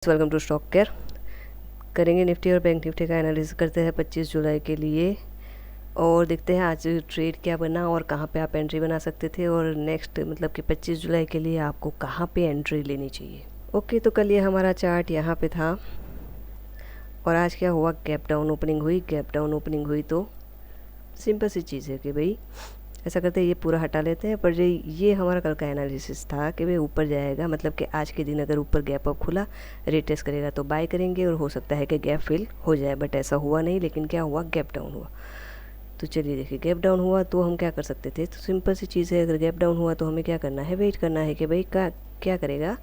Welcome to stock care. करेंगे निफ्टी और bank Nifty का एनालिसिस करते हैं 25 जुलाई के लिए और देखते हैं आज ट्रेड क्या बना और कहाँ पे आप एंट्री बना सकते थे और नेक्स्ट मतलब कि 25 जुलाई के लिए आपको कहाँ पे एंट्री लेनी चाहिए। ओके, तो कल ये हमारा चार्ट यहाँ पे था और आज क्या हुआ, गैप डाउन ओपनिंग हुई। गैप डाउन ओपनिंग हुई तो सिंपल सी चीज़ है कि भाई ऐसा करते हैं, ये पूरा हटा लेते हैं। पर ये हमारा कल का एनालिसिस था कि भाई ऊपर जाएगा, मतलब कि आज के दिन अगर ऊपर गैप अप खुला, रिटेस्ट करेगा तो बाय करेंगे और हो सकता है कि गैप फिल हो जाए, बट ऐसा हुआ नहीं। लेकिन क्या हुआ, गैप डाउन हुआ। तो चलिए देखिए, गैप डाउन हुआ तो हम क्या कर सकते थे। तो सिंपल सी चीज़ है, अगर गैप डाउन हुआ तो हमें क्या करना है, वेट करना है कि भाई क्या करेगा।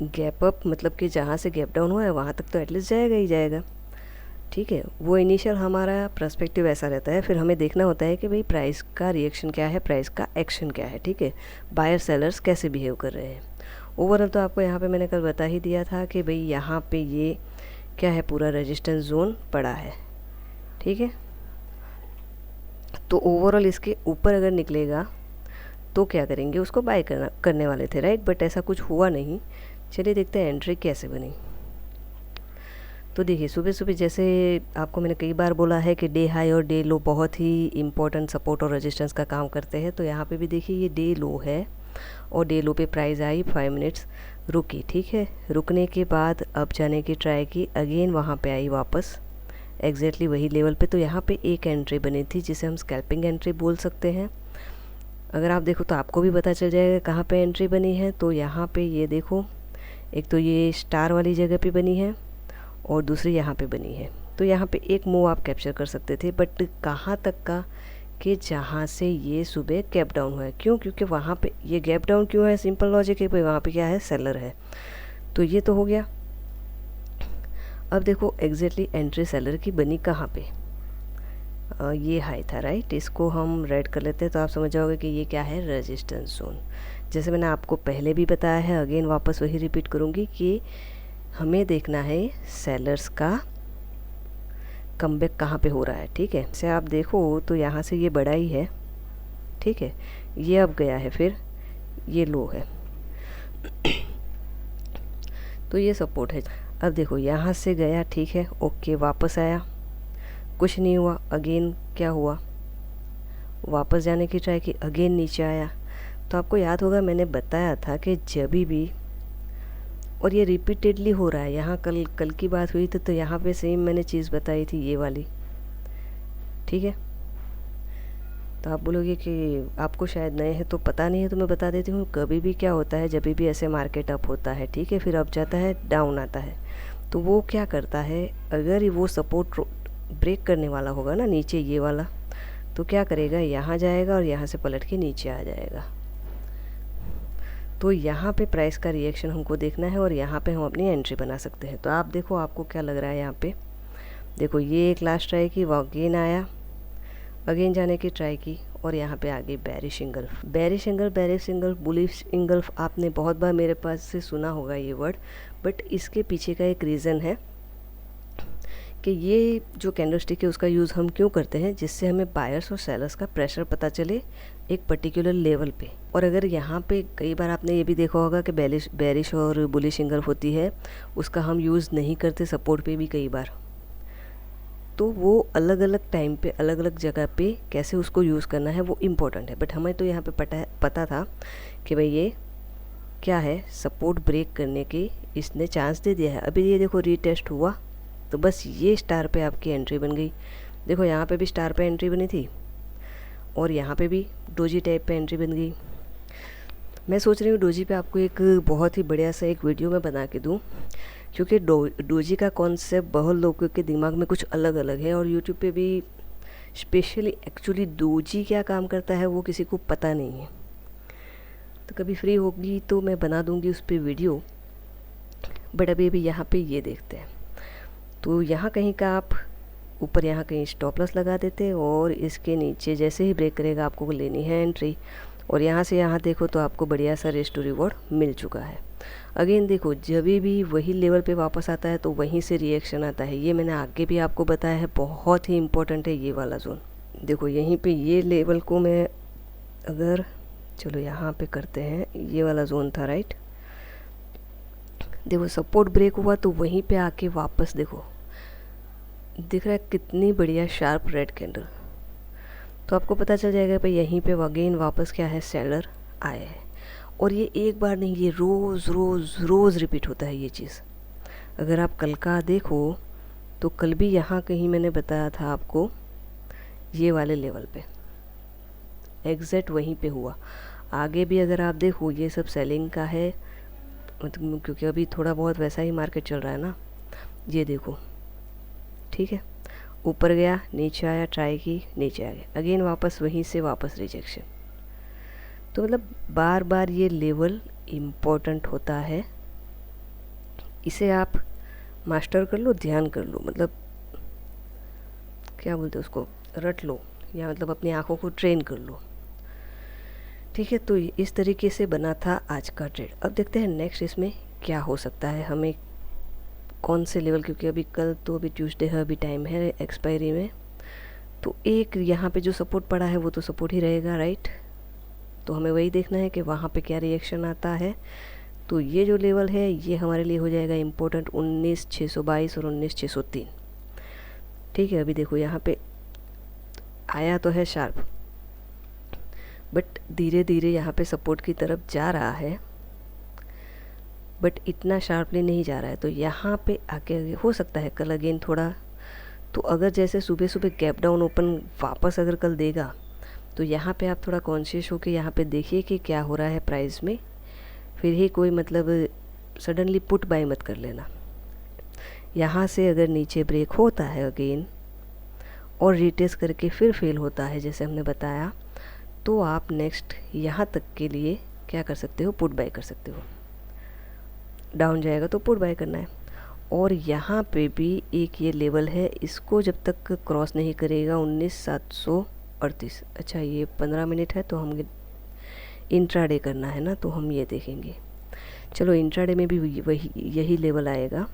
गैप अप मतलब कि जहाँ से गैप डाउन हुआ है वहाँ तक तो एटलीस्ट जाएगा ही जाएगा, ठीक है। वो इनिशियल हमारा पर्सपेक्टिव ऐसा रहता है। फिर हमें देखना होता है कि भाई प्राइस का रिएक्शन क्या है, प्राइस का एक्शन क्या है, ठीक है। बायर सेलर्स कैसे बिहेव कर रहे हैं। ओवरऑल तो आपको यहाँ पे मैंने कल बता ही दिया था कि भाई यहाँ पे ये क्या है, पूरा रेजिस्टेंस जोन पड़ा है, ठीक है। तो ओवरऑल इसके ऊपर अगर निकलेगा तो क्या करेंगे, उसको बाय करने वाले थे, राइट। बट ऐसा कुछ हुआ नहीं। चलिए देखते हैं एंट्री कैसे बनी। तो देखिए, सुबह सुबह जैसे आपको मैंने कई बार बोला है कि डे हाई और डे लो बहुत ही इम्पोर्टेंट सपोर्ट और रेजिस्टेंस का काम करते हैं। तो यहाँ पे भी देखिए ये डे लो है और डे लो पे प्राइस आई, 5 मिनट्स रुकी, ठीक है। रुकने के बाद अब जाने की ट्राई की, अगेन वहाँ पे आई वापस एग्जैक्टली वही लेवल पे। तो यहाँ पे एक एंट्री बनी थी जिसे हम स्कैल्पिंग एंट्री बोल सकते हैं। अगर आप देखो तो आपको भी पता चल जाएगा कहाँ पे एंट्री बनी है। तो यहाँ पे ये देखो, एक तो ये स्टार वाली जगह पे बनी है और दूसरी यहाँ पे बनी है। तो यहाँ पे एक मूव आप कैप्चर कर सकते थे, बट कहाँ तक का, कि जहाँ से ये सुबह गैप डाउन हुआ है। क्यों, क्योंकि वहाँ पे ये गैप डाउन क्यों है, सिंपल लॉजिक है भाई, वहाँ पे क्या है, सेलर है। तो ये तो हो गया। अब देखो एग्जैक्टली एंट्री सेलर की बनी कहाँ पे, ये हाई था, राइट। इसको हम रेड कर लेते हैं तो आप समझ जाओगे कि ये क्या है, रेजिस्टेंस जोन। जैसे मैंने आपको पहले भी बताया है, अगेन वापस वही रिपीट करूँगी कि हमें देखना है सेलर्स का कमबैक कहाँ पे हो रहा है, ठीक है। से आप देखो तो यहाँ से ये बड़ा ही है, ठीक है। ये अब गया है, फिर ये लो है तो ये सपोर्ट है। अब देखो यहाँ से गया, ठीक है, ओके, वापस आया, कुछ नहीं हुआ। अगेन क्या हुआ, वापस जाने की ट्राई की, अगेन नीचे आया। तो आपको याद होगा मैंने बताया था कि जब भी, और ये रिपीटेडली हो रहा है। यहाँ कल की बात हुई थी तो यहाँ पे सेम मैंने चीज़ बताई थी, ये वाली, ठीक है। तो आप बोलोगे कि आपको शायद नए हैं तो पता नहीं है, तो मैं बता देती हूँ। कभी भी क्या होता है, जब भी ऐसे मार्केट अप होता है, ठीक है, फिर अप जाता है, डाउन आता है, तो वो क्या करता है, अगर वो सपोर्ट ब्रेक करने वाला होगा ना नीचे, ये वाला, तो क्या करेगा, यहाँ जाएगा और यहाँ से पलट के नीचे आ जाएगा। तो यहाँ पे प्राइस का रिएक्शन हमको देखना है और यहाँ पे हम अपनी एंट्री बना सकते हैं। तो आप देखो आपको क्या लग रहा है, यहाँ पे देखो ये एक लास्ट ट्राई की, वो अगेन आया, अगेन जाने की ट्राई की और यहाँ पे आ गई bearish engulf. Bearish engulf, bullish engulf, आपने बहुत बार मेरे पास से सुना होगा ये वर्ड। बट इसके पीछे का एक रीज़न है कि ये जो कैंडलस्टिक है उसका यूज़ हम क्यों करते हैं, जिससे हमें बायर्स और सेलर्स का प्रेशर पता चले एक पर्टिकुलर लेवल पे। और अगर यहाँ पे कई बार आपने ये भी देखा होगा कि बेरिश और बुलिश इंगल्फ होती है, उसका हम यूज़ नहीं करते सपोर्ट पे भी कई बार। तो वो अलग अलग टाइम पे अलग अलग जगह पे कैसे उसको यूज़ करना है वो इम्पोर्टेंट है। बट हमें तो यहाँ पे पता था कि भाई ये क्या है, सपोर्ट ब्रेक करने की इसने चांस दे दिया है। अभी ये देखो रीटेस्ट हुआ, तो बस ये स्टार पे आपकी एंट्री बन गई। देखो यहाँ पे भी स्टार पे एंट्री बनी थी और यहाँ पे भी डोजी टाइप पे एंट्री बन गई। मैं सोच रही हूँ डोजी पे आपको एक बहुत ही बढ़िया सा एक वीडियो मैं बना के दूँ, क्योंकि डोजी का कॉन्सेप्ट बहुत लोगों के दिमाग में कुछ अलग अलग है और यूट्यूब पे भी स्पेशली एक्चुअली डोजी क्या काम करता है वो किसी को पता नहीं है। तो कभी फ्री होगी तो मैं बना दूँगी उस पर वीडियो। बट अभी यहाँ पे ये देखते हैं। तो यहाँ कहीं का आप ऊपर यहाँ कहीं स्टॉप लॉस लगा देते और इसके नीचे जैसे ही ब्रेक करेगा आपको लेनी है एंट्री। और यहाँ से यहाँ देखो तो आपको बढ़िया सा रेस्ट टू रिवॉर्ड मिल चुका है। अगेन देखो जब भी वही लेवल पे वापस आता है तो वहीं से रिएक्शन आता है। ये मैंने आगे भी आपको बताया है, बहुत ही इम्पोर्टेंट है ये वाला जोन। देखो यहीं पे ये लेवल को मैं अगर, चलो यहाँ पे करते हैं, ये वाला जोन था, राइट। देखो सपोर्ट ब्रेक हुआ तो वहीं पे आके वापस देखो दिख रहा है कितनी बढ़िया शार्प रेड कैंडल। तो आपको पता चल जाएगा भाई यहीं पे अगेन वापस क्या है, सेलर आए हैं। और ये एक बार नहीं, ये रोज़ रोज़ रोज़ रिपीट होता है ये चीज़। अगर आप कल का देखो तो कल भी यहाँ कहीं मैंने बताया था आपको, ये वाले लेवल पे एग्जैक्ट वहीं पे हुआ। आगे भी अगर आप देखो ये सब सेलिंग का है, मतलब क्योंकि अभी थोड़ा बहुत वैसा ही मार्केट चल रहा है ना। ये देखो ठीक है, ऊपर गया, नीचे आया, ट्राई की, नीचे आ गया, अगेन वापस वहीं से वापस रिजेक्शन। तो मतलब बार बार ये लेवल इम्पोर्टेंट होता है, इसे आप मास्टर कर लो, ध्यान कर लो, मतलब क्या बोलते हैं उसको, रट लो, या मतलब अपनी आँखों को ट्रेन कर लो। ठीक है, तो इस तरीके से बना था आज का ट्रेड। अब देखते हैं नेक्स्ट इसमें क्या हो सकता है, हमें कौन से लेवल, क्योंकि अभी कल तो अभी ट्यूसडे है, अभी टाइम है एक्सपायरी में। तो एक यहाँ पे जो सपोर्ट पड़ा है वो तो सपोर्ट ही रहेगा, राइट। तो हमें वही देखना है कि वहाँ पे क्या रिएक्शन आता है। तो ये जो लेवल है ये हमारे लिए हो जाएगा इम्पोर्टेंट 19,622 और 19,603। ठीक है, अभी देखो यहाँ पे आया तो है शार्प, बट धीरे धीरे यहाँ पे सपोर्ट की तरफ जा रहा है, बट इतना शार्पली नहीं जा रहा है। तो यहाँ पे आगे आगे हो सकता है कल अगेन थोड़ा, तो अगर जैसे सुबह सुबह गैप डाउन ओपन वापस अगर कल देगा तो यहाँ पे आप थोड़ा कॉन्शियस हो के यहाँ पे देखिए कि क्या हो रहा है प्राइस में, फिर ही कोई मतलब सडनली पुट बाय मत कर लेना। यहाँ से अगर नीचे ब्रेक होता है अगेन और रिटेस्ट करके फिर फेल होता है जैसे हमने बताया, तो आप नेक्स्ट यहाँ तक के लिए क्या कर सकते हो, पुट बाय कर सकते हो। डाउन जाएगा तो पुट बाय करना है। और यहाँ पे भी एक ये लेवल है, इसको जब तक क्रॉस नहीं करेगा 19,738, अच्छा ये 15 मिनट है तो हम इंट्राडे करना है ना, तो हम ये देखेंगे। चलो इंट्राडे में भी वही यही लेवल आएगा,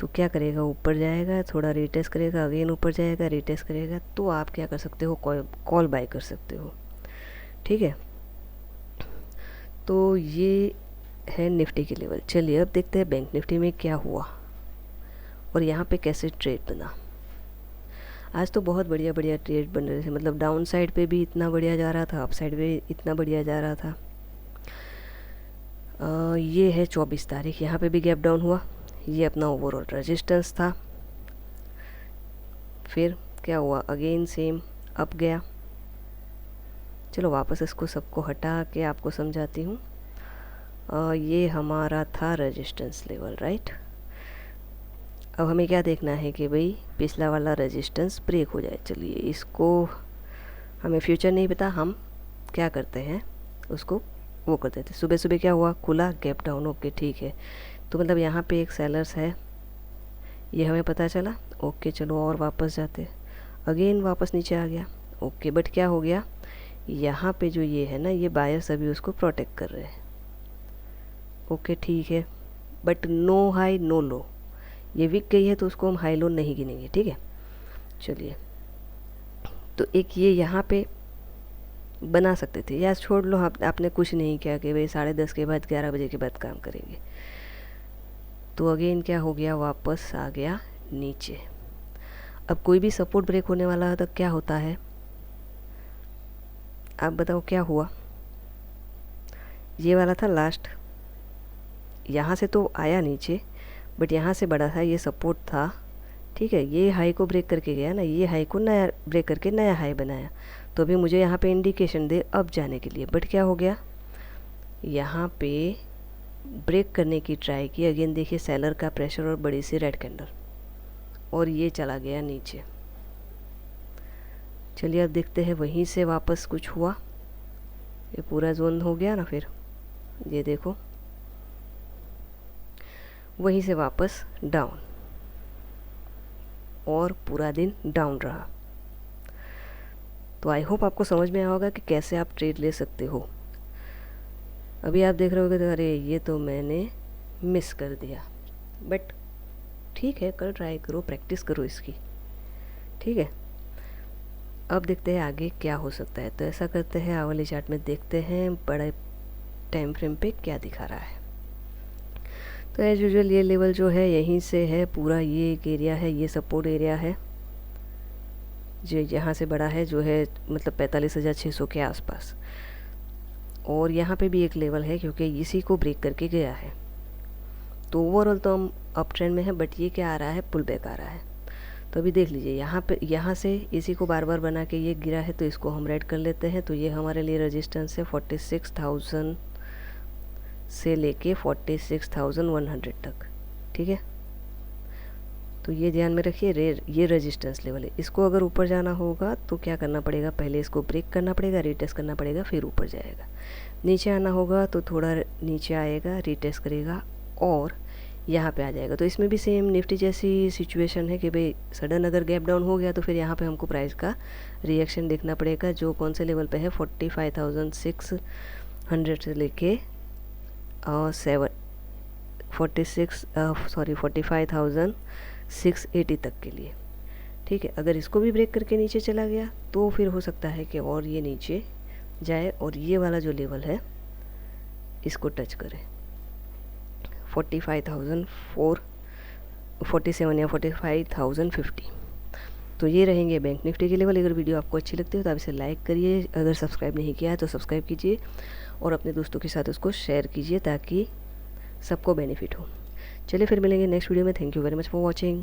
तो क्या करेगा, ऊपर जाएगा, थोड़ा रिटेस्ट करेगा, अगेन ऊपर जाएगा, रिटेस्ट करेगा, तो आप क्या कर सकते हो, कॉल बाय कर सकते हो। ठीक है, तो ये है निफ्टी के लेवल। चलिए अब देखते हैं बैंक निफ्टी में क्या हुआ और यहाँ पे कैसे ट्रेड बना। आज तो बहुत बढ़िया बढ़िया ट्रेड बन रहे थे, मतलब डाउन साइड पे भी इतना बढ़िया जा रहा था, अप साइड पे इतना बढ़िया जा रहा था। ये है 24 तारीख, यहाँ पे भी गैप डाउन हुआ, ये अपना ओवरऑल रेजिस्टेंस था। फिर क्या हुआ, अगेन सेम अप गया। चलो वापस इसको सबको हटा के आपको समझाती हूँ। ये हमारा था रेजिस्टेंस लेवल, राइट। अब हमें क्या देखना है कि भाई पिछला वाला रेजिस्टेंस ब्रेक हो जाए। चलिए इसको, हमें फ्यूचर नहीं पता, हम क्या करते हैं उसको वो कर देते। सुबह सुबह क्या हुआ, खुला गैप डाउन, ओके ठीक है, तो मतलब यहाँ पे एक सेलर्स है, ये हमें पता चला, ओके चलो और वापस जाते, अगेन वापस नीचे आ गया, ओके, बट क्या हो गया, यहाँ पे जो ये है ना, ये बायर्स अभी उसको प्रोटेक्ट कर रहे हैं, ओके ठीक है, बट नो हाई नो लो, ये वीक गई है तो उसको हम हाई लो नहीं गिनेंगे। ठीक है, चलिए तो एक ये यहाँ पे बना सकते थे, या छोड़ लो, आपने कुछ नहीं किया कि भाई 10:30 के बाद 11 बजे के बाद काम करेंगे, तो अगेन क्या हो गया, वापस आ गया नीचे। अब कोई भी सपोर्ट ब्रेक होने वाला है तो क्या होता है, आप बताओ क्या हुआ। ये वाला था लास्ट, यहाँ से तो आया नीचे, बट यहाँ से बड़ा था, ये सपोर्ट था। ठीक है, ये हाई को ब्रेक करके गया ना, ये हाई को नया ब्रेक करके नया हाई बनाया, तो अभी मुझे यहाँ पे इंडिकेशन दे अब जाने के लिए, बट क्या हो गया, यहाँ पे ब्रेक करने की ट्राई की, अगेन देखिए सेलर का प्रेशर और बड़ी सी रेड कैंडल, और ये चला गया नीचे। चलिए अब देखते हैं वहीं से वापस कुछ हुआ, ये पूरा जोन हो गया ना, फिर ये देखो वहीं से वापस डाउन, और पूरा दिन डाउन रहा। तो आई होप आपको समझ में आया होगा कि कैसे आप ट्रेड ले सकते हो। अभी आप देख रहे होगे तो अरे ये तो मैंने मिस कर दिया, बट ठीक है, कल ट्राई करो, प्रैक्टिस करो इसकी। ठीक है, अब देखते हैं आगे क्या हो सकता है। तो ऐसा करते हैं, आवली चार्ट में देखते हैं बड़े टाइम फ्रेम पे क्या दिखा रहा है। तो एज यूजुअल ये लेवल जो है यहीं से है, पूरा ये एक एरिया है, ये सपोर्ट एरिया है जो यहाँ से बड़ा है, जो है मतलब 45,600 के आसपास। और यहाँ पे भी एक लेवल है क्योंकि इसी को ब्रेक करके गया है। तो ओवरऑल तो हम अप ट्रेंड में है, बट ये क्या आ रहा है, पुल बैक आ रहा है। तो अभी देख लीजिए यहाँ पे, यहाँ से इसी को बार बार बना के ये गिरा है, तो इसको हम रेड कर लेते हैं। तो ये हमारे लिए रेजिस्टेंस है 46,000 से लेके 46,100 तक, ठीक है। तो ये ध्यान में रखिए, ये रेजिस्टेंस लेवल है। इसको अगर ऊपर जाना होगा तो क्या करना पड़ेगा, पहले इसको ब्रेक करना पड़ेगा, रीटेस्ट करना पड़ेगा, फिर ऊपर जाएगा। नीचे आना होगा तो थोड़ा नीचे आएगा, रीटेस्ट करेगा और यहाँ पे आ जाएगा। तो इसमें भी सेम निफ्टी जैसी सिचुएशन है कि भाई सडन अगर गैप डाउन हो गया तो फिर यहाँ पे हमको प्राइस का रिएक्शन देखना पड़ेगा, जो कौन से लेवल पे है, 45,600 से लेके 45,680 तक के लिए, ठीक है। अगर इसको भी ब्रेक करके नीचे चला गया तो फिर हो सकता है कि और ये नीचे जाए और ये वाला जो लेवल है इसको टच करे, 47 या 45,050। तो ये रहेंगे बैंक निफ्टी के लेवल। अगर वीडियो आपको अच्छी लगती हो तो आप इसे लाइक करिए, अगर सब्सक्राइब नहीं किया है तो सब्सक्राइब कीजिए और अपने दोस्तों के साथ उसको शेयर कीजिए ताकि सबको बेनिफिट हो। चलिए फिर मिलेंगे नेक्स्ट वीडियो में। Thank you very much for watching.